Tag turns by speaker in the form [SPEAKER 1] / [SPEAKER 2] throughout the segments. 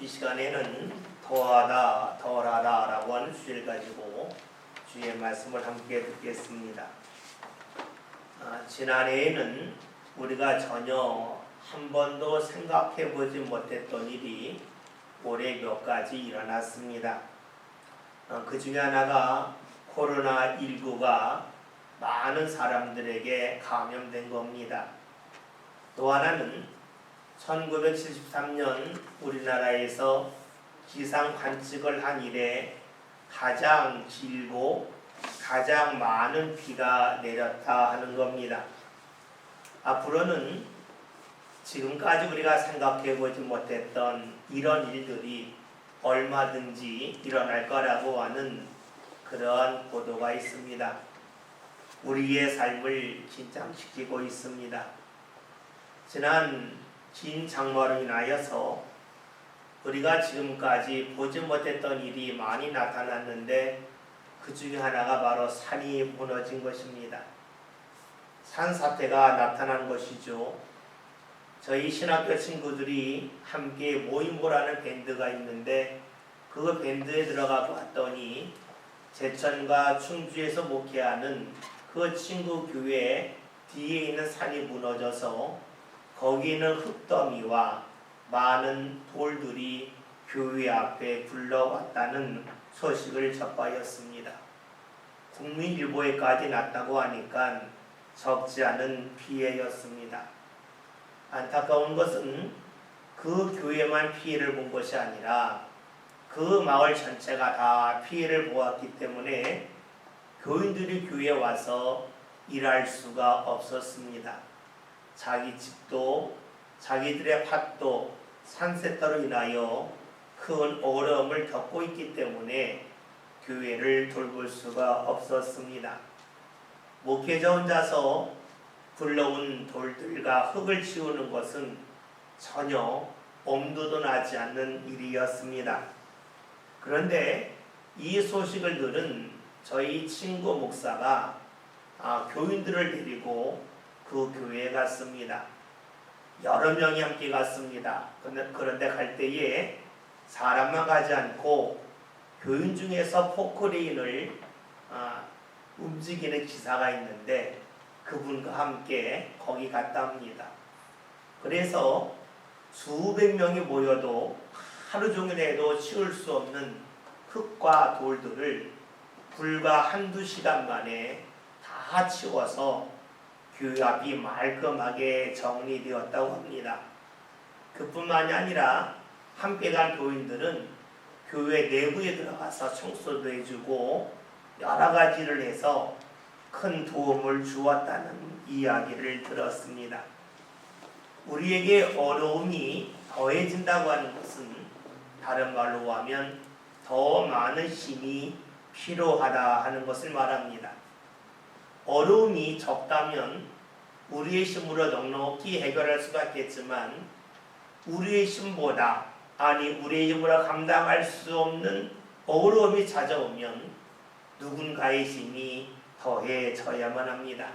[SPEAKER 1] 이 시간에는 더하다, 덜하다 라고 하는 주제를 가지고 주의 말씀을 함께 듣겠습니다. 지난해에는 우리가 전혀 한 번도 생각해 보지 못했던 일이 올해 몇 가지 일어났습니다. 그 중에 하나가 코로나19가 많은 사람들에게 감염된 겁니다. 또 하나는 1973년 우리나라에서 기상 관측을 한 이래 가장 길고 가장 많은 비가 내렸다 하는 겁니다. 앞으로는 지금까지 우리가 생각해 보지 못했던 이런 일들이 얼마든지 일어날 거라고 하는 그러한 보도가 있습니다. 우리의 삶을 긴장시키고 있습니다. 지난 긴 장마로 인하여서 우리가 지금까지 보지 못했던 일이 많이 나타났는데 그 중에 하나가 바로 산이 무너진 것입니다. 산사태가 나타난 것이죠. 저희 신학교 친구들이 함께 모임보라는 밴드가 있는데 그 밴드에 들어가 봤더니 제천과 충주에서 목회하는 그 친구 교회 뒤에 있는 산이 무너져서 거기 있는 흙더미와 많은 돌들이 교회 앞에 굴러왔다는 소식을 접하였습니다. 국민일보에까지 났다고 하니까 적지 않은 피해였습니다. 안타까운 것은 그 교회만 피해를 본 것이 아니라 그 마을 전체가 다 피해를 보았기 때문에 교인들이 교회에 와서 일할 수가 없었습니다. 자기 집도 자기들의 밭도 산세타로 인하여 큰 어려움을 겪고 있기 때문에 교회를 돌볼 수가 없었습니다. 목회자 혼자서 굴러온 돌들과 흙을 치우는 것은 전혀 엄두도 나지 않는 일이었습니다. 그런데 이 소식을 들은 저희 친구 목사가 교인들을 데리고 그 교회에 갔습니다. 여러 명이 함께 갔습니다. 그런데 갈 때에 사람만 가지 않고 교인 중에서 포크레인을 움직이는 기사가 있는데 그분과 함께 거기 갔다 합니다. 그래서 수백 명이 모여도 하루 종일 해도 치울 수 없는 흙과 돌들을 불과 한두 시간 만에 다 치워서 교회 앞이 말끔하게 정리되었다고 합니다. 그뿐만이 아니라 함께 간 교인들은 교회 내부에 들어가서 청소도 해주고 여러 가지를 해서 큰 도움을 주었다는 이야기를 들었습니다. 우리에게 어려움이 더해진다고 하는 것은 다른 말로 하면 더 많은 힘이 필요하다 하는 것을 말합니다. 어려움이 적다면 우리의 힘으로 넉넉히 해결할 수가 있겠지만 우리의 힘보다 우리의 힘으로 감당할 수 없는 어려움이 찾아오면 누군가의 힘이 더해져야만 합니다.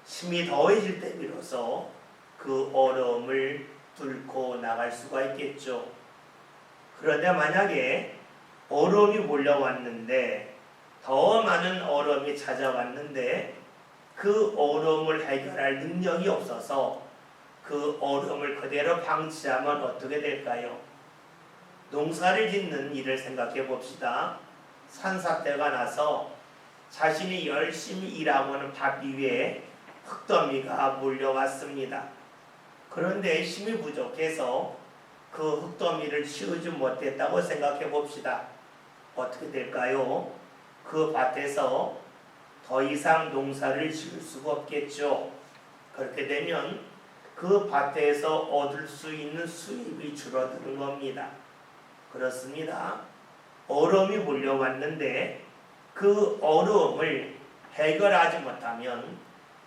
[SPEAKER 1] 힘이 더해질 때 비로소 그 어려움을 뚫고 나갈 수가 있겠죠. 그런데 만약에 어려움이 몰려왔는데 더 많은 어려움이 찾아왔는데 그 어려움을 해결할 능력이 없어서 그 어려움을 그대로 방치하면 어떻게 될까요? 농사를 짓는 일을 생각해 봅시다. 산사태가 나서 자신이 열심히 일하고 하는 밭 위에 흙더미가 몰려왔습니다. 그런데 힘이 부족해서 그 흙더미를 치우지 못했다고 생각해 봅시다. 어떻게 될까요? 그 밭에서 더 이상 농사를 지을 수가 없겠죠. 그렇게 되면 그 밭에서 얻을 수 있는 수입이 줄어드는 겁니다. 그렇습니다. 어려움이 몰려왔는데 그 어려움을 해결하지 못하면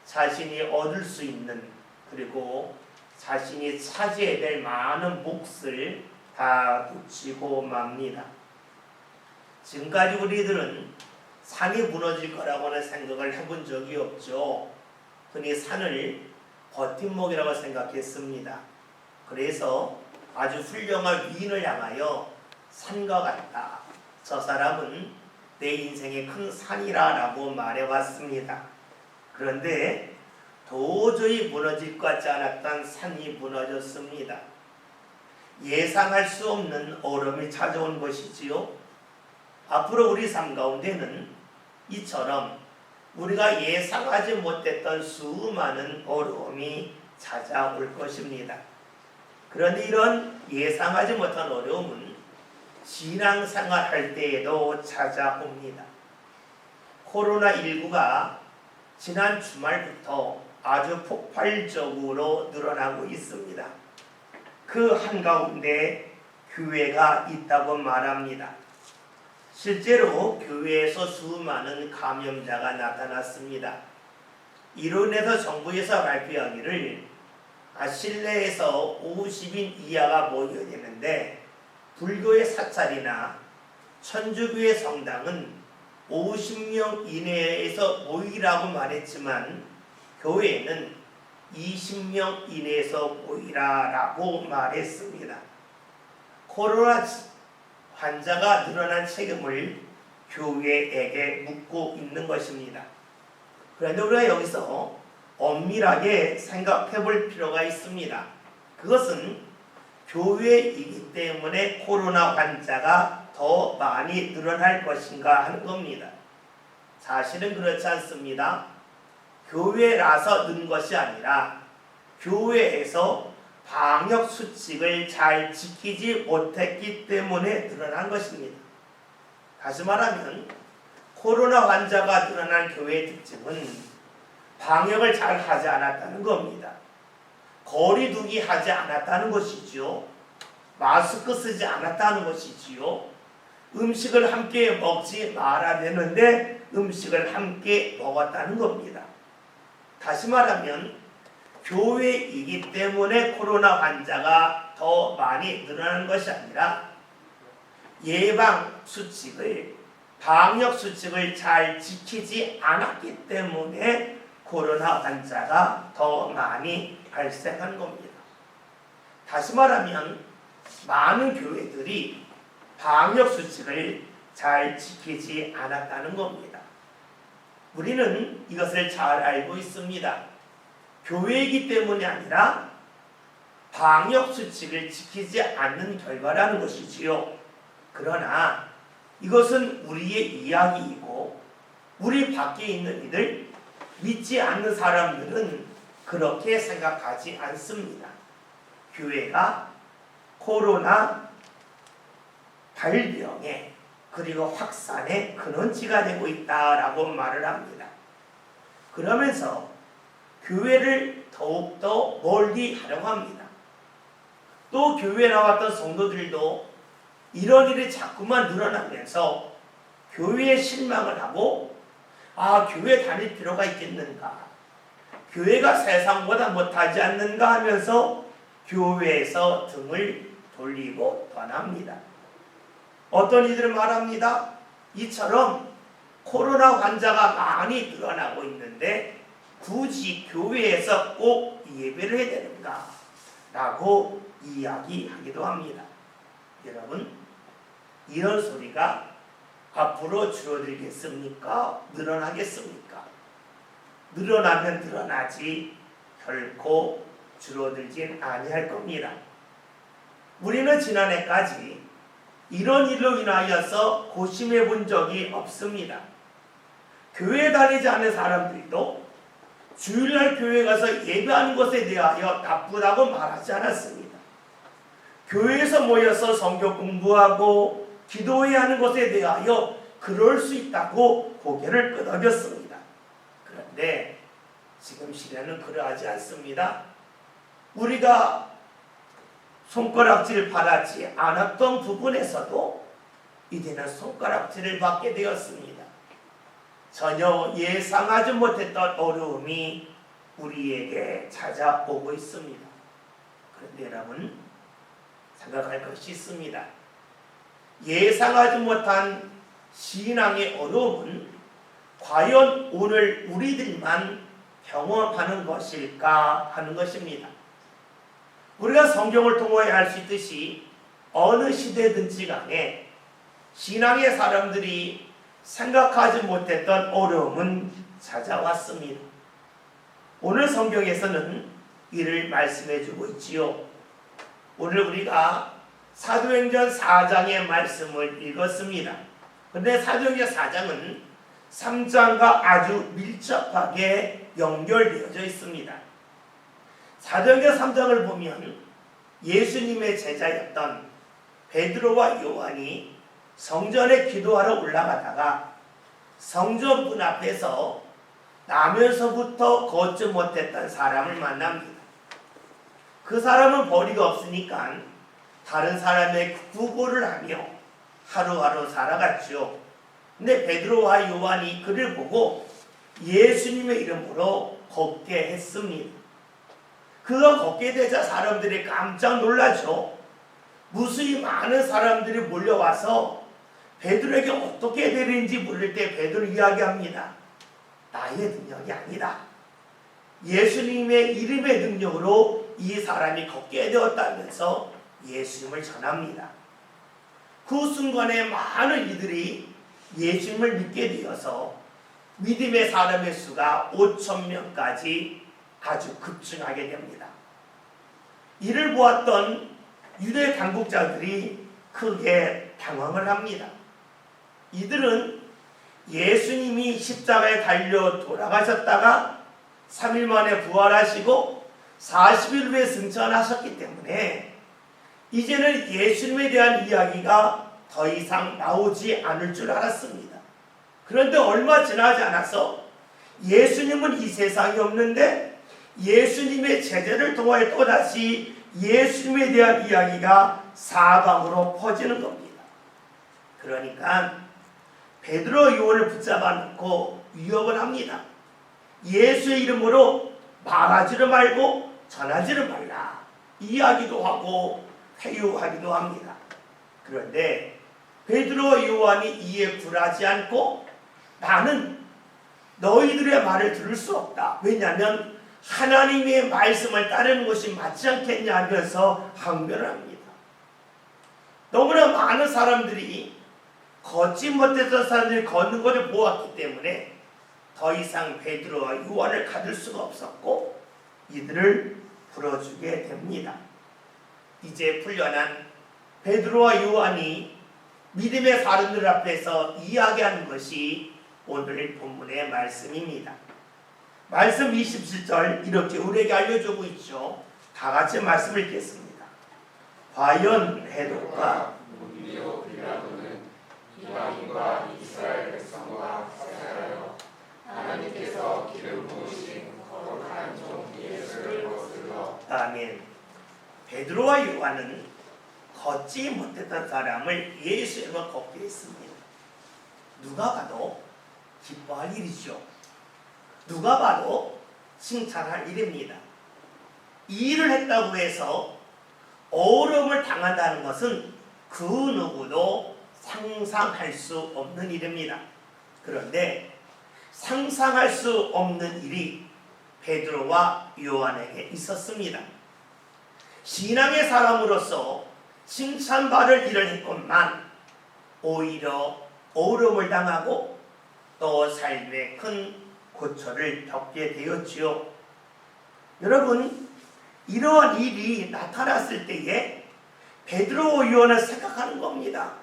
[SPEAKER 1] 자신이 얻을 수 있는 그리고 자신이 차지해야 될 많은 몫을 다 놓치고 맙니다. 지금까지 우리들은 산이 무너질 거라고는 생각을 해본 적이 없죠. 흔히 산을 버팀목이라고 생각했습니다. 그래서 아주 훌륭한 위인을 향하여 산과 같다. 저 사람은 내 인생의 큰 산이라 라고 말해왔습니다. 그런데 도저히 무너질 것 같지 않았던 산이 무너졌습니다. 예상할 수 없는 어려움이 찾아온 것이지요. 앞으로 우리 삶 가운데는 이처럼 우리가 예상하지 못했던 수많은 어려움이 찾아올 것입니다. 그런데 이런 예상하지 못한 어려움은 신앙생활 할 때에도 찾아옵니다. 코로나19가 지난 주말부터 아주 폭발적으로 늘어나고 있습니다. 그 한가운데 교회가 있다고 말합니다. 실제로 교회에서 수많은 감염자가 나타났습니다. 이로 인해서 정부에서 발표하기를 실내에서 50인 이하가 모여야 되는데 불교의 사찰이나 천주교의 성당은 50명 이내에서 모이라고 말했지만 교회는 20명 이내에서 모이라라고 말했습니다. 코로나 환자가 늘어난 책임을 교회에게 묻고 있는 것입니다. 그런데 우리가 여기서 엄밀하게 생각해 볼 필요가 있습니다. 그것은 교회이기 때문에 코로나 환자가 더 많이 늘어날 것인가 하는 겁니다. 사실은 그렇지 않습니다. 교회라서 는 것이 아니라 교회에서 방역 수칙을 잘 지키지 못했기 때문에 늘어난 것입니다. 다시 말하면 코로나 환자가 늘어난 교회의 특징은 방역을 잘 하지 않았다는 겁니다. 거리 두기 하지 않았다는 것이지요. 마스크 쓰지 않았다는 것이지요. 음식을 함께 먹지 말아야 되는데 음식을 함께 먹었다는 겁니다. 다시 말하면 교회이기 때문에 코로나 환자가 더 많이 늘어나는 것이 아니라 예방 수칙을, 방역 수칙을 잘 지키지 않았기 때문에 코로나 환자가 더 많이 발생한 겁니다. 다시 말하면 많은 교회들이 방역 수칙을 잘 지키지 않았다는 겁니다. 우리는 이것을 잘 알고 있습니다. 교회이기 때문이 아니라 방역 수칙을 지키지 않는 결과라는 것이지요. 그러나 이것은 우리의 이야기이고 우리 밖에 있는 이들, 믿지 않는 사람들은 그렇게 생각하지 않습니다. 교회가 코로나 발병에 그리고 확산의 근원지가 되고 있다라고 말을 합니다. 그러면서 교회를 더욱더 멀리 활용합니다. 또 교회에 나왔던 성도들도 이런 일이 자꾸만 늘어나면서 교회에 실망을 하고 교회 다닐 필요가 있겠는가? 교회가 세상보다 못하지 않는가 하면서 교회에서 등을 돌리고 떠납니다. 어떤 이들은 말합니다. 이처럼 코로나 환자가 많이 늘어나고 있는데 굳이 교회에서 꼭 예배를 해야 되는가? 라고 이야기하기도 합니다. 여러분, 이런 소리가 앞으로 줄어들겠습니까? 늘어나겠습니까? 늘어나면 늘어나지 결코 줄어들진 아니할 겁니다. 우리는 지난해까지 이런 일로 인하여서 고심해 본 적이 없습니다. 교회 다니지 않는 사람들도 주일날 교회 가서 예배하는 것에 대하여 나쁘다고 말하지 않았습니다. 교회에서 모여서 성경 공부하고 기도해야 하는 것에 대하여 그럴 수 있다고 고개를 끄덕였습니다. 그런데 지금 시대는 그러하지 않습니다. 우리가 손가락질을 받았지 않았던 부분에서도 이제는 손가락질을 받게 되었습니다. 전혀 예상하지 못했던 어려움이 우리에게 찾아오고 있습니다. 그런데 여러분, 생각할 것이 있습니다. 예상하지 못한 신앙의 어려움은 과연 오늘 우리들만 경험하는 것일까 하는 것입니다. 우리가 성경을 통해 알 수 있듯이 어느 시대든지 간에 신앙의 사람들이 생각하지 못했던 어려움은 찾아왔습니다. 오늘 성경에서는 이를 말씀해 주고 있지요. 오늘 우리가 사도행전 4장의 말씀을 읽었습니다. 그런데 사도행전 4장은 3장과 아주 밀접하게 연결되어져 있습니다. 사도행전 3장을 보면 예수님의 제자였던 베드로와 요한이 성전에 기도하러 올라가다가 성전 문 앞에서 나면서부터 걷지 못했던 사람을 만납니다. 그 사람은 벌이가 없으니까 다른 사람의 구보를 하며 하루하루 살아갔죠. 근데 베드로와 요한이 그를 보고 예수님의 이름으로 걷게 했습니다. 그가 걷게 되자 사람들이 깜짝 놀라죠. 무수히 많은 사람들이 몰려와서 베드로에게 어떻게 되는지 물을 때 베드로 이야기합니다. 나의 능력이 아니다. 예수님의 이름의 능력으로 이 사람이 걷게 되었다면서 예수님을 전합니다. 그 순간에 많은 이들이 예수님을 믿게 되어서 믿음의 사람의 수가 5,000명까지 아주 급증하게 됩니다. 이를 보았던 유대 당국자들이 크게 당황을 합니다. 이들은 예수님이 십자가에 달려 돌아가셨다가 3일 만에 부활하시고 40일 후에 승천하셨기 때문에 이제는 예수님에 대한 이야기가 더 이상 나오지 않을 줄 알았습니다. 그런데 얼마 지나지 않아서 예수님은 이 세상에 없는데 예수님의 제자를 통하여 또다시 예수님에 대한 이야기가 사방으로 퍼지는 겁니다. 그러니까 베드로 요한을 붙잡아 놓고 위협을 합니다. 예수의 이름으로 말하지를 말고 전하지를 말라. 이야기도 하고 회유하기도 합니다. 그런데 베드로와 요한이 이에 굴하지 않고 나는 너희들의 말을 들을 수 없다. 왜냐하면 하나님의 말씀을 따르는 것이 맞지 않겠냐 하면서 항변을 합니다. 너무나 많은 사람들이 걷지 못했던 사람들이 걷는 것을 보았기 때문에 더 이상 베드로와 요한을 가둘 수가 없었고 이들을 풀어주게 됩니다. 이제 풀려난 베드로와 요한이 믿음의 사람들 앞에서 이야기하는 것이 오늘 본문의 말씀입니다. 말씀 27절 이렇게 우리에게 알려주고 있죠. 다 같이 말씀을 읽겠습니다. 과연 헤롯과
[SPEAKER 2] 본디오 빌라도는 이방인과 이스라엘 백성과 사사하여 하나님께서 기름 부으신 거룩한 종 예수를 거슬러
[SPEAKER 1] 아멘. 베드로와 요한은 걷지 못했던 사람을 예수님과 걷게 했습니다. 누가 봐도 기뻐할 일이죠. 누가 봐도 칭찬할 일입니다. 이 일을 했다고 해서 어려움을 당한다는 것은 그 누구도 상상할 수 없는 일입니다. 그런데 상상할 수 없는 일이 베드로와 요한에게 있었습니다. 신앙의 사람으로서 칭찬받을 일을 했건만 오히려 어려움을 당하고 또 삶에 큰 고초를 겪게 되었지요. 여러분, 이러한 일이 나타났을 때에 베드로와 요한을 생각하는 겁니다.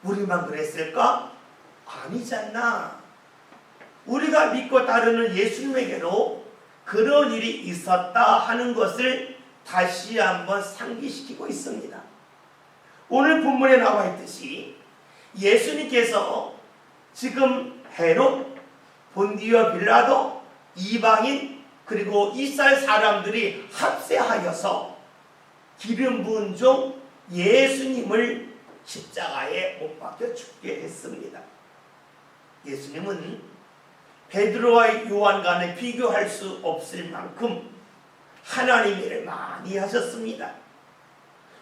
[SPEAKER 1] 우리만 그랬을까? 아니지 않나. 우리가 믿고 따르는 예수님에게로 그런 일이 있었다 하는 것을 다시 한번 상기시키고 있습니다. 오늘 본문에 나와 있듯이 예수님께서 지금 헤롯, 본디오 빌라도, 이방인 그리고 이스라엘 사람들이 합세하여서 기름 부은 종 예수님을 십자가에 못 박혀 죽게 했습니다. 예수님은 베드로와 요한과는 비교할 수 없을 만큼 하나님의 일을 많이 하셨습니다.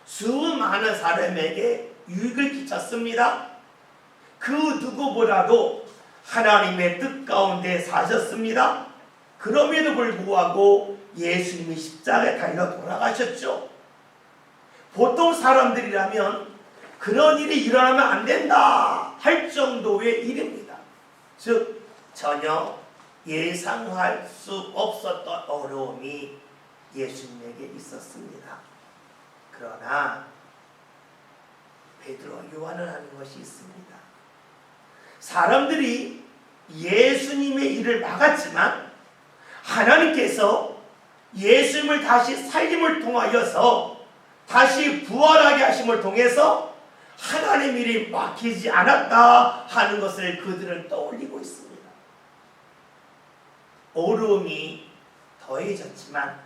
[SPEAKER 1] 수많은 사람에게 유익을 끼쳤습니다. 그 누구보다도 하나님의 뜻 가운데 사셨습니다.
[SPEAKER 3] 그럼에도 불구하고 예수님이 십자가에 달려 돌아가셨죠. 보통 사람들이라면 그런 일이 일어나면 안 된다 할 정도의 일입니다. 즉 전혀 예상할 수 없었던 어려움이 예수님에게 있었습니다. 그러나 베드로와 요한은 하는 것이 있습니다. 사람들이 예수님의 일을 막았지만 하나님께서 예수님을 다시 살림을 통하여서 다시 부활하게 하심을 통해서 하나님의 일이 막히지 않았다 하는 것을 그들은 떠올리고 있습니다. 어려움이 더해졌지만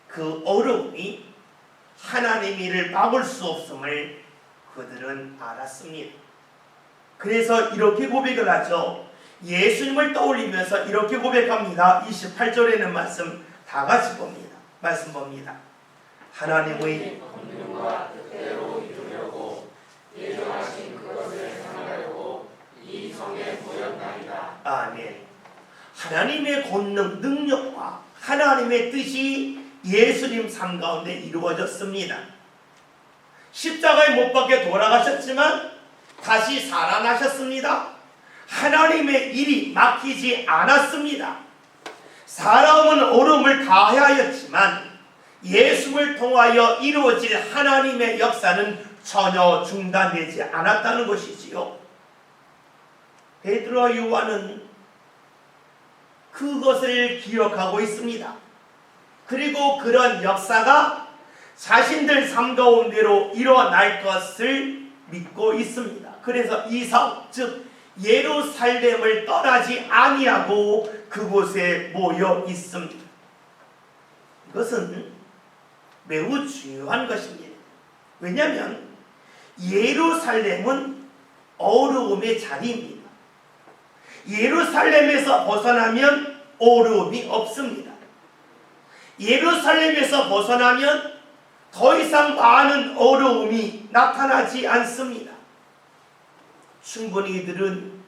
[SPEAKER 3] 그 어려움이 하나님의 일을 막을 수 없음을 그들은 알았습니다. 그래서 이렇게 고백을 하죠. 예수님을 떠올리면서 이렇게 고백합니다. 28절에는 말씀 다 같이 봅니다. 말씀 봅니다. 하나님의
[SPEAKER 2] 권능과 뜻대로 이루려고 예정하신 그것을 행하려고 이 성에 모였나이다.
[SPEAKER 3] 아멘. 하나님의 권능, 능력과 하나님의 뜻이 예수님 삶 가운데 이루어졌습니다. 십자가에 못 박혀 돌아가셨지만 다시 살아나셨습니다. 하나님의 일이 막히지 않았습니다. 사람은 어려움을 다하였지만 예수를 통하여 이루어질 하나님의 역사는 전혀 중단되지 않았다는 것이지요. 베드로와 요한은 그것을 기억하고 있습니다. 그리고 그런 역사가 자신들 삶 가운데로 일어날 것을 믿고 있습니다. 그래서 이성, 즉 예루살렘을 떠나지 아니하고 그곳에 모여 있습니다. 이것은 매우 중요한 것입니다. 왜냐하면 예루살렘은 어려움의 자리입니다. 예루살렘에서 벗어나면 어려움이 없습니다. 예루살렘에서 벗어나면 더 이상 많은 어려움이 나타나지 않습니다. 충분히 이들은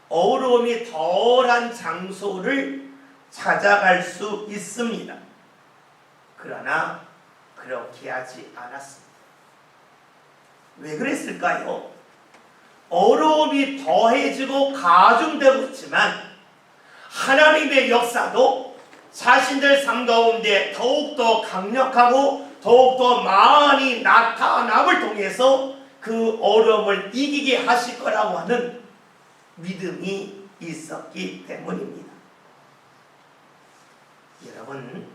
[SPEAKER 3] 어려움이 덜한 장소를 찾아갈 수 있습니다. 그러나 그렇게 하지 않았습니다. 왜 그랬을까요? 어려움이 더해지고 가중되고 있지만 하나님의 역사도 자신들 삶 가운데 더욱더 강력하고 더욱더 많이 나타남을 통해서 그 어려움을 이기게 하실 거라고 하는 믿음이 있었기 때문입니다. 여러분,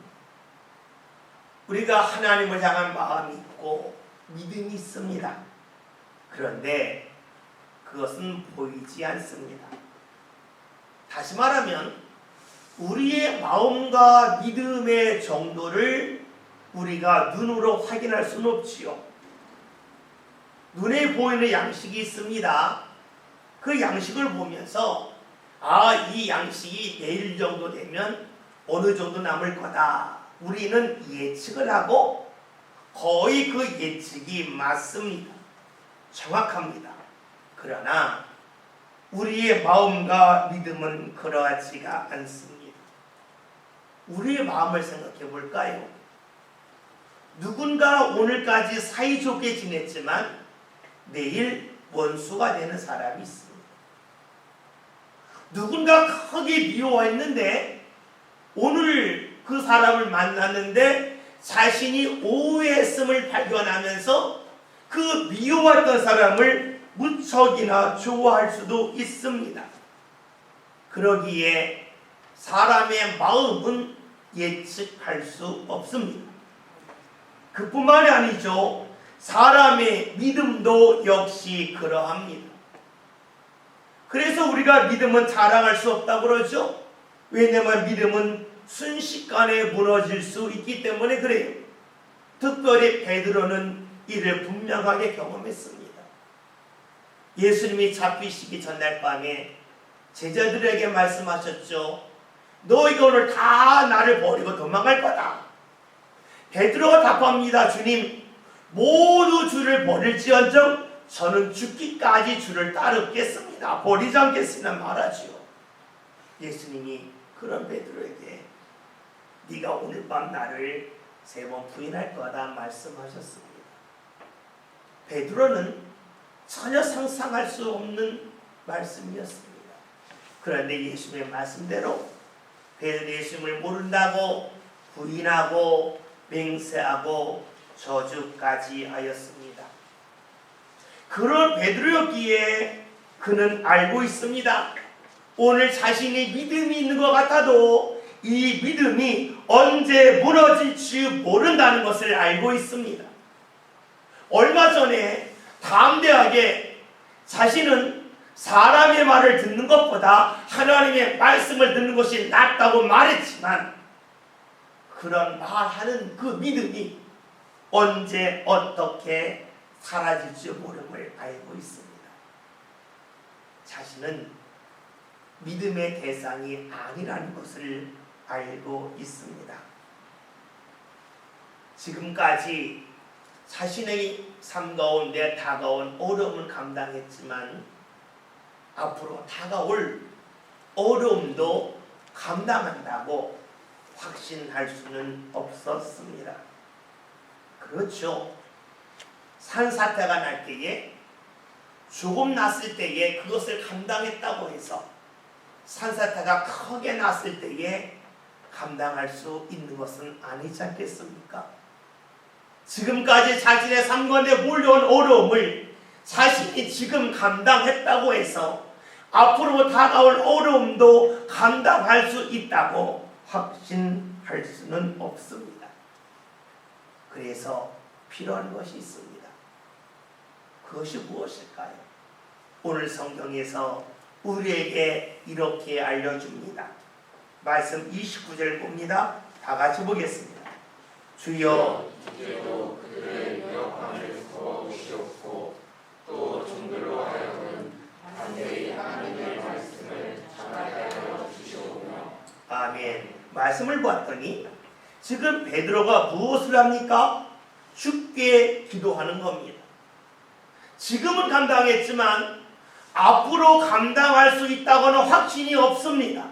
[SPEAKER 3] 우리가 하나님을 향한 마음이 있고 믿음이 있습니다. 그런데 그것은 보이지 않습니다. 다시 말하면 우리의 마음과 믿음의 정도를 우리가 눈으로 확인할 수는 없지요. 눈에 보이는 양식이 있습니다. 그 양식을 보면서 이 양식이 내일 정도 되면 어느 정도 남을 거다. 우리는 예측을 하고 거의 그 예측이 맞습니다. 정확합니다. 그러나 우리의 마음과 믿음은 그러하지가 않습니다. 우리의 마음을 생각해 볼까요? 누군가 오늘까지 사이좋게 지냈지만 내일 원수가 되는 사람이 있습니다. 누군가 크게 미워했는데 오늘 그 사람을 만났는데 자신이 오해했음을 발견하면서 그 미워했던 사람을 무척이나 좋아할 수도 있습니다. 그러기에 사람의 마음은 예측할 수 없습니다. 그뿐만이 아니죠. 사람의 믿음도 역시 그러합니다. 그래서 우리가 믿음은 자랑할 수 없다고 그러죠. 왜냐하면 믿음은 순식간에 무너질 수 있기 때문에 그래요. 특별히 베드로는 이를 분명하게 경험했습니다. 예수님이 잡히시기 전날 밤에 제자들에게 말씀하셨죠. 너희가 오늘 다 나를 버리고 도망갈 거다. 베드로가 답합니다. 주님, 모두 주를 버릴지언정 저는 죽기까지 주를 따르겠습니다. 버리지 않겠습니다. 말하지요. 예수님이 그런 베드로에게 네가 오늘 밤 나를 3번 부인할 거다 말씀하셨습니다. 베드로는 전혀 상상할 수 없는 말씀이었습니다. 그런데 예수님의 말씀대로 베드로 예수님을 모른다고 부인하고 맹세하고 저주까지 하였습니다. 그런 베드로였기에 그는 알고 있습니다. 오늘 자신이 믿음이 있는 것 같아도 이 믿음이 언제 무너질지 모른다는 것을 알고 있습니다. 얼마 전에 담대하게 자신은 사람의 말을 듣는 것보다 하나님의 말씀을 듣는 것이 낫다고 말했지만 그런 말하는 그 믿음이 언제 어떻게 사라질지 모름을 알고 있습니다. 자신은 믿음의 대상이 아니라는 것을 알고 있습니다. 지금까지 자신의 삶 가운데 다가온 어려움을 감당했지만 앞으로 다가올 어려움도 감당한다고 확신할 수는 없었습니다. 그렇죠. 산사태가 날 때에 조금 났을 때에 그것을 감당했다고 해서 산사태가 크게 났을 때에 감당할 수 있는 것은 아니지 않겠습니까? 지금까지 자신의 삶 가운데 몰려온 어려움을 자신이 지금 감당했다고 해서 앞으로 다가올 어려움도 감당할 수 있다고 확신할 수는 없습니다. 그래서 필요한 것이 있습니다. 그것이 무엇일까요? 오늘 성경에서 우리에게 이렇게 알려줍니다. 말씀 29절 봅니다. 다 같이 보겠습니다. 주여
[SPEAKER 2] 이제도 그들의 위협함을 도와주시옵고 또 종들로 하여금 담대히 하나님의 말씀을 전하게 하여 주시오며.
[SPEAKER 3] 아멘. 말씀을 보았더니 지금 베드로가 무엇을 합니까? 죽게 기도하는 겁니다. 지금은 감당했지만 앞으로 감당할 수 있다고는 확신이 없습니다.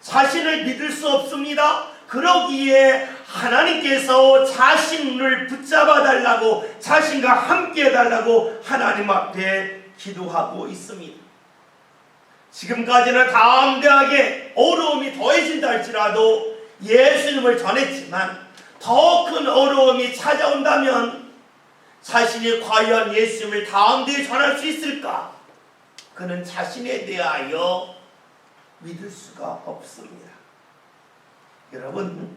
[SPEAKER 3] 자신을 믿을 수 없습니다. 그러기에 하나님께서 자신을 붙잡아 달라고, 자신과 함께 해달라고 하나님 앞에 기도하고 있습니다. 지금까지는 담대하게 어려움이 더해진다 할지라도 예수님을 전했지만 더 큰 어려움이 찾아온다면 자신이 과연 예수님을 담대히 전할 수 있을까? 그는 자신에 대하여 믿을 수가 없습니다. 여러분,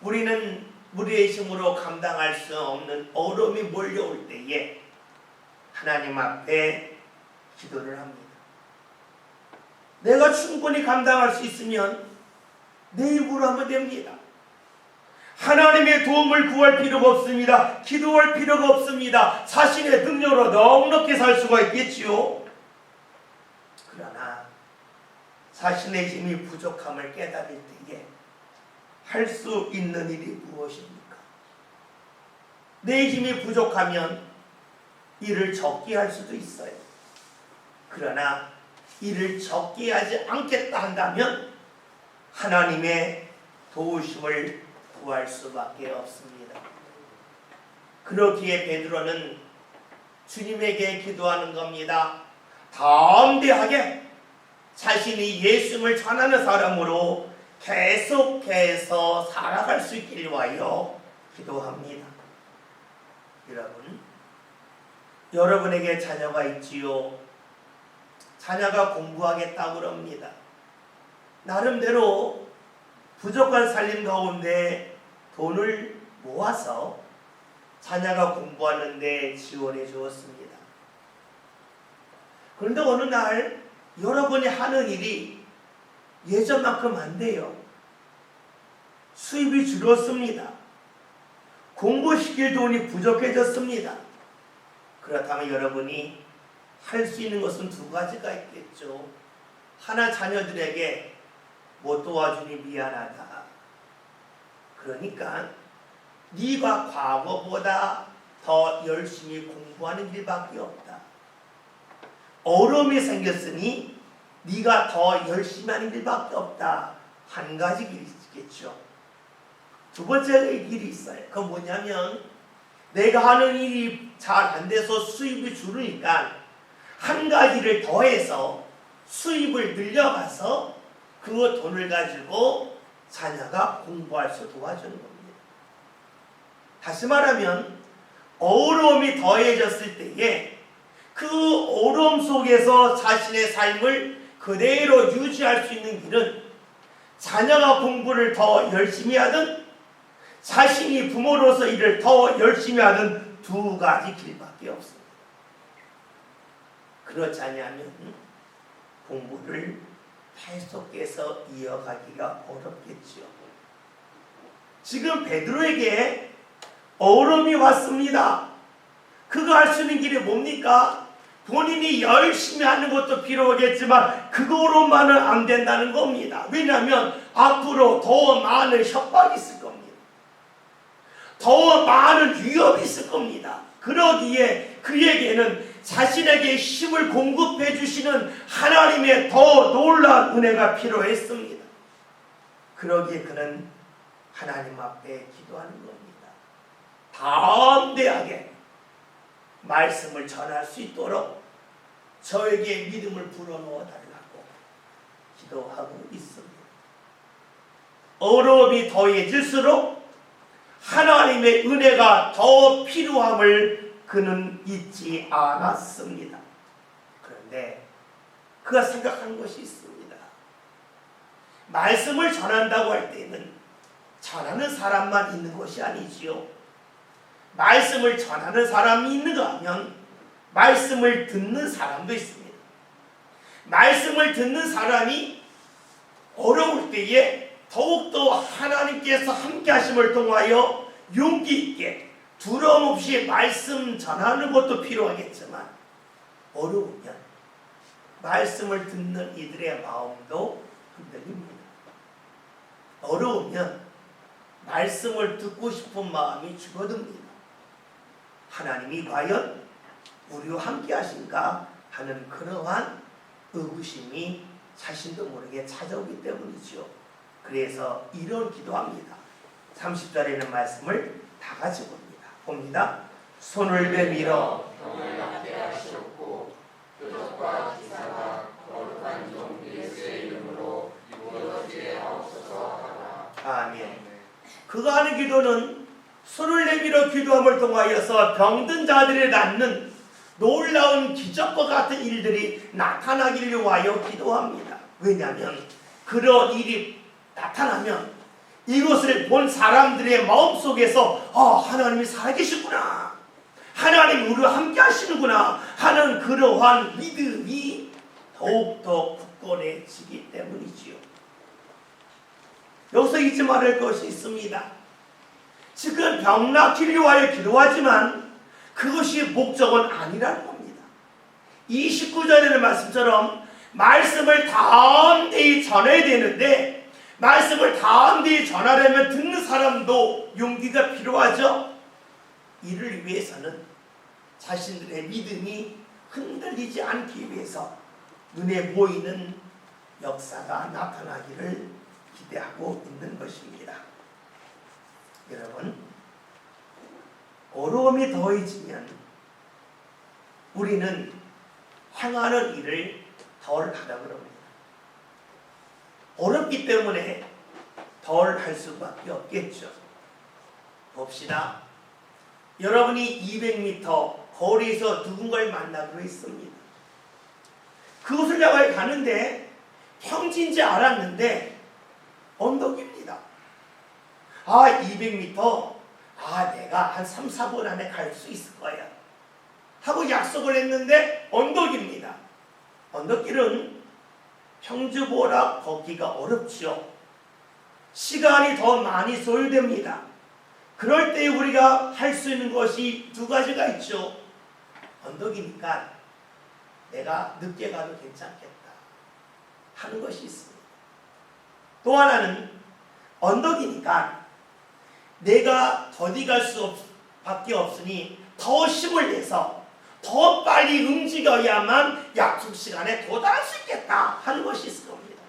[SPEAKER 3] 우리는 우리의 힘으로 감당할 수 없는 어려움이 몰려올 때에 하나님 앞에 기도를 합니다. 내가 충분히 감당할 수 있으면 내 입으로 하면 됩니다. 하나님의 도움을 구할 필요가 없습니다. 기도할 필요가 없습니다. 자신의 능력으로 넉넉히 살 수가 있겠지요. 그러나 자신의 힘이 부족함을 깨달을 때에 할 수 있는 일이 무엇입니까? 내 힘이 부족하면 일을 적게 할 수도 있어요. 그러나 일을 적게 하지 않겠다 한다면 하나님의 도우심을 구할 수밖에 없습니다. 그렇기에 베드로는 주님에게 기도하는 겁니다. 담대하게 자신이 예수님을 전하는 사람으로 계속해서 살아갈 수 있길 위하여 기도합니다. 여러분, 여러분에게 자녀가 있지요. 자녀가 공부하겠다고 그럽니다. 나름대로 부족한 살림 가운데 돈을 모아서 자녀가 공부하는데 지원해 주었습니다. 그런데 어느 날 여러분이 하는 일이 예전만큼 안 돼요. 수입이 줄었습니다. 공부시킬 돈이 부족해졌습니다. 그렇다면 여러분이 할 수 있는 것은 두 가지가 있겠죠. 하나, 자녀들에게 못 도와주니 미안하다. 그러니까 네가 과거보다 더 열심히 공부하는 일밖에 없다. 어려움이 생겼으니 네가 더 열심히 하는 길밖에 없다. 한 가지 길이 있겠죠. 두 번째 길이 있어요. 그건 뭐냐면 내가 하는 일이 잘 안 돼서 수입이 줄으니까 한 가지를 더해서 수입을 늘려가서 그 돈을 가지고 자녀가 공부할 수 도와주는 겁니다. 다시 말하면 어려움이 더해졌을 때에 그 어려움 속에서 자신의 삶을 그대로 유지할 수 있는 길은 자녀가 공부를 더 열심히 하든 자신이 부모로서 일을 더 열심히 하든 두 가지 길밖에 없습니다. 그렇지 않으면 공부를 계속해서 이어가기가 어렵겠지요. 지금 베드로에게 어려움이 왔습니다. 그거 할 수 있는 길이 뭡니까? 본인이 열심히 하는 것도 필요하겠지만 그거로만은 안 된다는 겁니다. 왜냐하면 앞으로 더 많은 협박이 있을 겁니다. 더 많은 위협이 있을 겁니다. 그러기에 그에게는 자신에게 힘을 공급해 주시는 하나님의 더 놀라운 은혜가 필요했습니다. 그러기에 그는 하나님 앞에 기도하는 겁니다. 담대하게 말씀을 전할 수 있도록 저에게 믿음을 불어넣어 달라고 기도하고 있습니다. 어려움이 더해질수록 하나님의 은혜가 더 필요함을 그는 잊지 않았습니다. 그런데 그가 생각한 것이 있습니다. 말씀을 전한다고 할 때는 전하는 사람만 있는 것이 아니지요. 말씀을 전하는 사람이 있는가 하면 말씀을 듣는 사람도 있습니다. 말씀을 듣는 사람이 어려울 때에 더욱더 하나님께서 함께 하심을 통하여 용기 있게 두려움 없이 말씀 전하는 것도 필요하겠지만 어려우면 말씀을 듣는 이들의 마음도 흔들립니다. 어려우면 말씀을 듣고 싶은 마음이 죽어듭니다. 하나님이 과연 우리와 함께 하신가 하는 그러한 의구심이 자신도 모르게 찾아오기 때문이죠. 그래서 이런 기도합니다. 30절에는 말씀을 다 같이 봅니다. 손을 내밀어
[SPEAKER 2] 병을 낫게 하시옵고 표적과 기사가 거룩한 종 예수의 이름으로 이루어지게 하옵소서 하라.
[SPEAKER 3] 아멘. 그가 하는 기도는 손을 내밀어 기도함을 통하여서 병든 자들을 낫는 놀라운 기적과 같은 일들이 나타나기를 위하여 기도합니다. 왜냐하면 그런 일이 나타나면 이것을 본 사람들의 마음속에서 하나님이 살아계시구나, 하나님이 우리와 함께 하시는구나 하는 그러한 믿음이 더욱더 굳건해지기 때문이지요. 여기서 잊지 말할 것이 있습니다. 지금 병 낫기를 위하여 기도하지만 그것이 목적은 아니라는 겁니다. 29절에는 말씀처럼 말씀을 담대히 전해야 되는데 말씀을 담대히 전하려면 듣는 사람도 용기가 필요하죠. 이를 위해서는 자신들의 믿음이 흔들리지 않기 위해서 눈에 보이는 역사가 나타나기를 기대하고 있는 것입니다. 여러분, 어려움이 더해지면 우리는 행하는 일을 덜 하다 그럽니다. 어렵기 때문에 덜 할 수밖에 없겠죠. 봅시다. 여러분이 200m 거리에서 누군가를 만나기로 했습니다. 그곳을 향해 가는데 평지인지 알았는데 언덕입니다. 200m 내가 한 3, 4분 안에 갈 수 있을 거야 하고 약속을 했는데 언덕입니다. 언덕길은 평지보다 걷기가 어렵죠. 시간이 더 많이 소요됩니다. 그럴 때 우리가 할 수 있는 것이 두 가지가 있죠. 언덕이니까 내가 늦게 가도 괜찮겠다 하는 것이 있습니다. 또 하나는 언덕이니까 내가 더디 갈 수밖에 없으니 더 힘을 내서 더 빨리 움직여야만 약속 시간에 도달할 수 있겠다 하는 것이 있을 겁니다.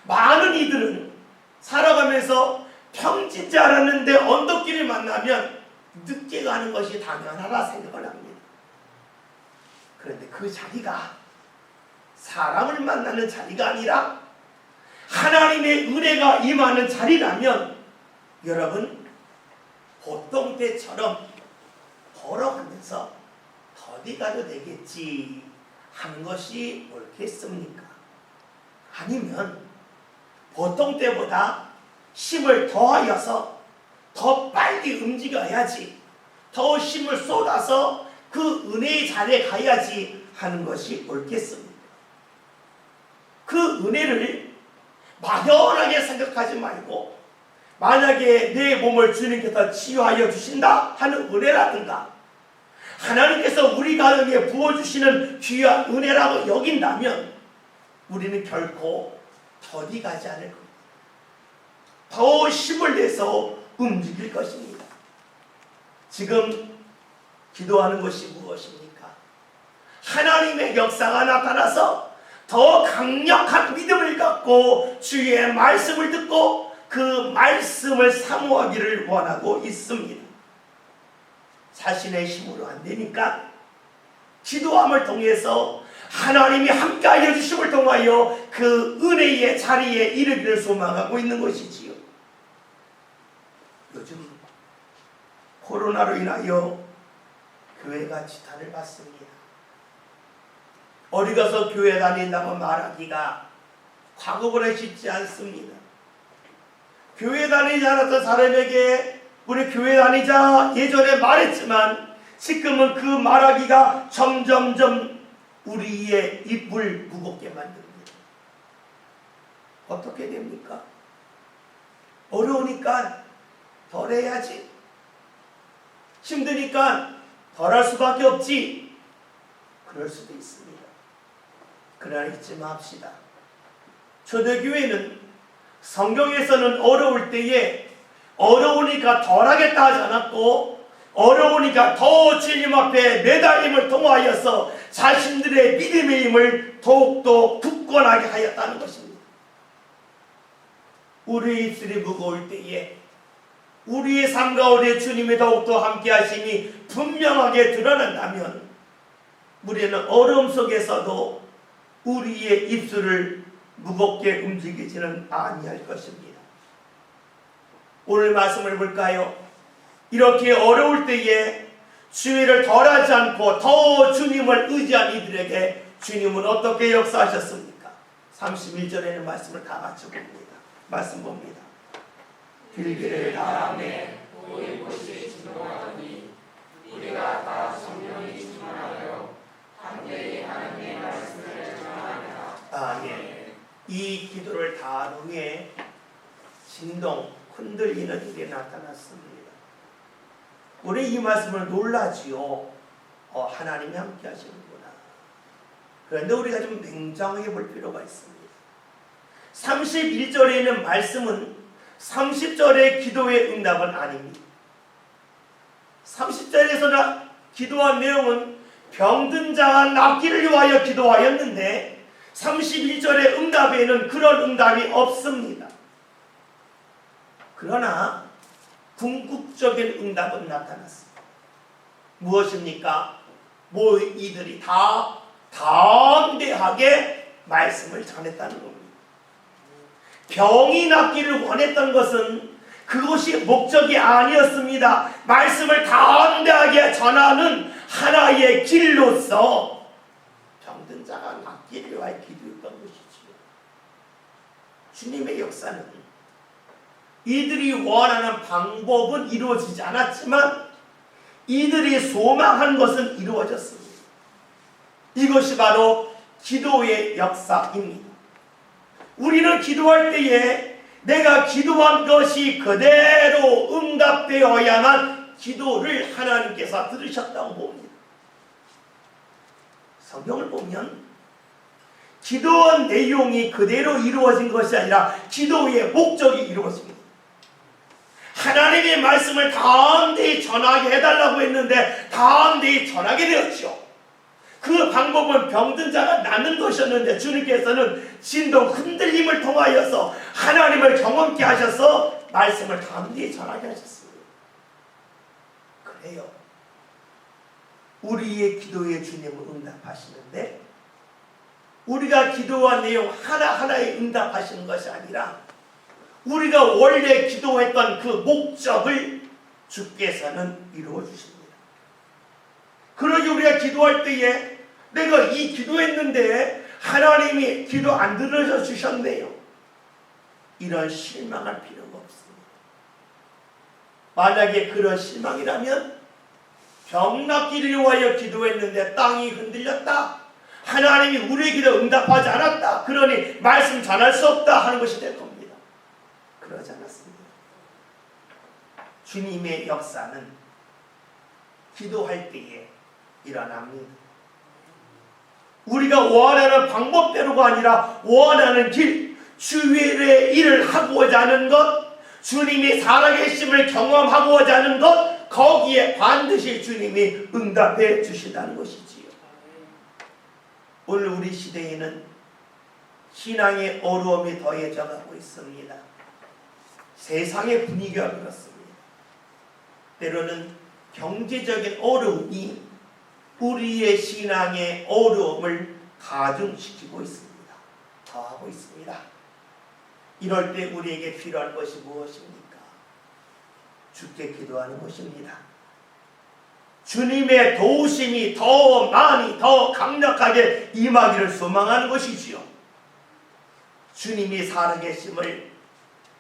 [SPEAKER 3] 많은 이들은 살아가면서 평지인 줄 알았는데 언덕길을 만나면 늦게 가는 것이 당연하다 생각을 합니다. 그런데 그 자리가 사람을 만나는 자리가 아니라 하나님의 은혜가 임하는 자리라면 여러분 보통 때처럼 걸어가면서 더디 가도 되겠지 하는 것이 옳겠습니까? 아니면 보통 때보다 힘을 더하여서 더 빨리 움직여야지, 더 힘을 쏟아서 그 은혜의 자리에 가야지 하는 것이 옳겠습니까? 그 은혜를 막연하게 생각하지 말고 만약에 내 몸을 주님께서 치유하여 주신다 하는 은혜라든가 하나님께서 우리 가정에 부어주시는 귀한 은혜라고 여긴다면 우리는 결코 더디 가지 않을 겁니다. 더 힘을 내서 움직일 것입니다. 지금 기도하는 것이 무엇입니까? 하나님의 역사가 나타나서 더 강력한 믿음을 갖고 주의 말씀을 듣고 그 말씀을 사모하기를 원하고 있습니다. 자신의 힘으로 안 되니까 기도함을 통해서 하나님이 함께하여 주심을 통하여 그 은혜의 자리에 이르기를 소망하고 있는 것이지요. 요즘 코로나로 인하여 교회가 지탄을 받습니다. 어디 가서 교회 다닌다고 말하기가 과거보다 쉽지 않습니다. 교회 다니지 않았던 사람에게 우리 교회 다니자 예전에 말했지만 지금은 그 말하기가 점점점 우리의 입을 무겁게 만듭니다. 어떻게 됩니까? 어려우니까 덜 해야지, 힘드니까 덜 할 수밖에 없지, 그럴 수도 있습니다. 그러나 잊지 맙시다. 초대교회는 성경에서는 어려울 때에 어려우니까 덜 하겠다 하지 않았고 어려우니까 더 주님 앞에 매달림을 통하여서 자신들의 믿음의 힘을 더욱더 굳건하게 하였다는 것입니다. 우리의 입술이 무거울 때에 우리의 삶 가운데 주님이 더욱더 함께 하심이 분명하게 드러난다면 우리는 어려움 속에서도 우리의 입술을 무겁게 움직이지는 아니할 것입니다. 오늘 말씀을 볼까요? 이렇게 어려울 때에 주의를 덜하지 않고 더 주님을 의지한 이들에게 주님은 어떻게 역사하셨습니까? 31절에는 말씀을 다 같이 봅니다. 말씀 봅니다. 길게를 다음에
[SPEAKER 2] 모인 곳이 진동하더니 우리가 다 성령이 충만하여 담대히 하나님의 말씀을 전하느라.
[SPEAKER 3] 아멘. 이 기도를 다 후에 진동, 흔들리는 일이 나타났습니다. 우리 이 말씀을 놀라지요. 하나님이 함께 하시는구나. 그런데 우리가 좀 냉정하게 볼 필요가 있습니다. 31절에 있는 말씀은 30절의 기도의 응답은 아닙니다. 30절에서 기도한 내용은 병든 자가 낫기를 위하여 기도하였는데 31절의 응답에는 그런 응답이 없습니다. 그러나 궁극적인 응답은 나타났습니다. 무엇입니까? 이들이 다 담대하게 말씀을 전했다는 겁니다. 병이 낫기를 원했던 것은 그것이 목적이 아니었습니다. 말씀을 담대하게 전하는 하나의 길로서 병든 자가 낫기를 위하여 기도했던 것이지요. 주님의 역사는 이들이 원하는 방법은 이루어지지 않았지만 이들이 소망한 것은 이루어졌습니다. 이것이 바로 기도의 역사입니다. 우리는 기도할 때에 내가 기도한 것이 그대로 응답되어야만 기도를 하나님께서 들으셨다고 봅니다. 성경을 보면 기도한 내용이 그대로 이루어진 것이 아니라 기도의 목적이 이루어집니다. 하나님의 말씀을 담대히 전하게 해달라고 했는데 담대히 전하게 되었죠. 그 방법은 병든 자가 낫는 것이었는데 주님께서는 진동 흔들림을 통하여서 하나님을 경험케 하셔서 말씀을 담대히 전하게 하셨습니다. 그래요. 우리의 기도에 주님은 응답하시는데 우리가 기도한 내용 하나하나에 응답하시는 것이 아니라 우리가 원래 기도했던 그 목적을 주께서는 이루어 주십니다. 그러니 우리가 기도할 때에 내가 이 기도했는데 하나님이 기도 안 들어줘 주셨네요. 이런 실망할 필요가 없습니다. 만약에 그런 실망이라면 병낫기를 위하여 기도했는데 땅이 흔들렸다. 하나님이 우리의 기도 응답하지 않았다. 그러니 말씀 전할 수 없다 하는 것이 될 겁니다. 그러지 않았습니다. 주님의 역사는 기도할 때에 일어납니다. 우리가 원하는 방법대로가 아니라 원하는 길, 주의 일을 하고자 하는 것, 주님이 살아계심을 경험하고자 하는 것, 거기에 반드시 주님이 응답해 주신다는 것이지요. 오늘 우리 시대에는 신앙의 어려움이 더해져 가고 있습니다. 세상의 분위기가 그렇습니다. 때로는 경제적인 어려움이 우리의 신앙의 어려움을 가중시키고 있습니다. 더하고 있습니다. 이럴 때 우리에게 필요한 것이 무엇입니까? 주께 기도하는 것입니다. 주님의 도우심이 더 많이 더 강력하게 임하기를 소망하는 것이지요. 주님이 살아계심을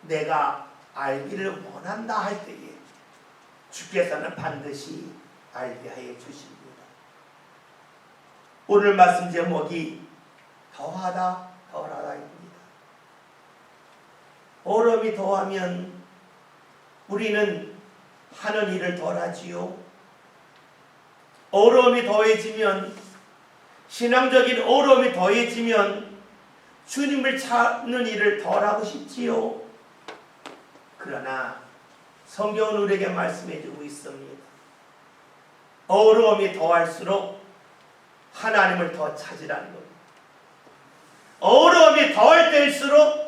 [SPEAKER 3] 내가 알기를 원한다 할 때에 주께서는 반드시 알게 하여 주십니다. 오늘 말씀 제목이 더하다 덜하다입니다. 어려움이 더하면 우리는 하는 일을 덜하지요. 어려움이 더해지면, 신앙적인 어려움이 더해지면 주님을 찾는 일을 덜하고 싶지요. 그러나 성경은 우리에게 말씀해 주고 있습니다. 어려움이 더할수록 하나님을 더 찾으라는 겁니다. 어려움이 더할 때일수록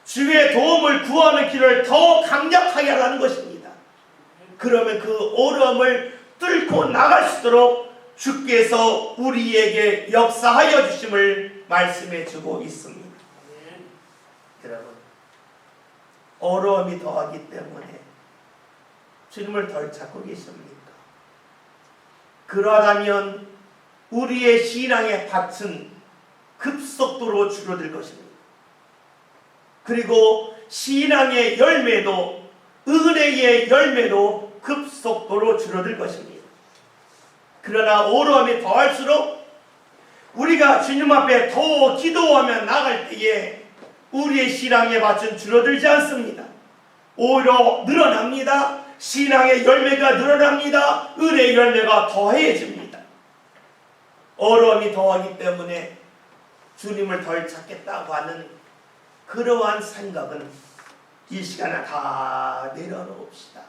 [SPEAKER 3] 주의 도움을 구하는 길을 더 강력하게 하라는 것입니다. 그러면 그 어려움을 뚫고 나갈 수 있도록 주께서 우리에게 역사하여 주심을 말씀해 주고 있습니다. 여러분, 어려움이 더하기 때문에 주님을 덜 찾고 계십니까? 그러다면 우리의 신앙의 밭은 급속도로 줄어들 것입니다. 그리고 신앙의 열매도, 은혜의 열매도 급속도로 줄어들 것입니다. 그러나 어려움이 더할수록 우리가 주님 앞에 더 기도하며 나갈 때에 우리의 신앙의 밭은 줄어들지 않습니다. 오히려 늘어납니다. 신앙의 열매가 늘어납니다. 은혜의 열매가 더해집니다. 어려움이 더하기 때문에 주님을 덜 찾겠다고 하는 그러한 생각은 이 시간에 다 내려놓읍시다.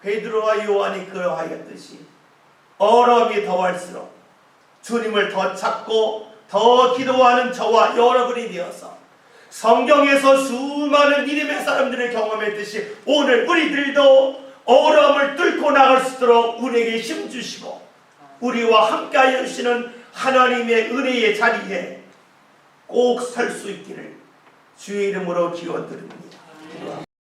[SPEAKER 3] 베드로와 요한이 그러하였듯이 어려움이 더할수록 주님을 더 찾고 더 기도하는 저와 여러분이 되어서 성경에서 수많은 믿음의 사람들을 경험했듯이 오늘 우리들도 어려움을 뚫고 나갈 수 있도록 우리에게 힘주시고 우리와 함께하여 주시는 하나님의 은혜의 자리에 꼭 설 수 있기를 주의 이름으로 기원드립니다.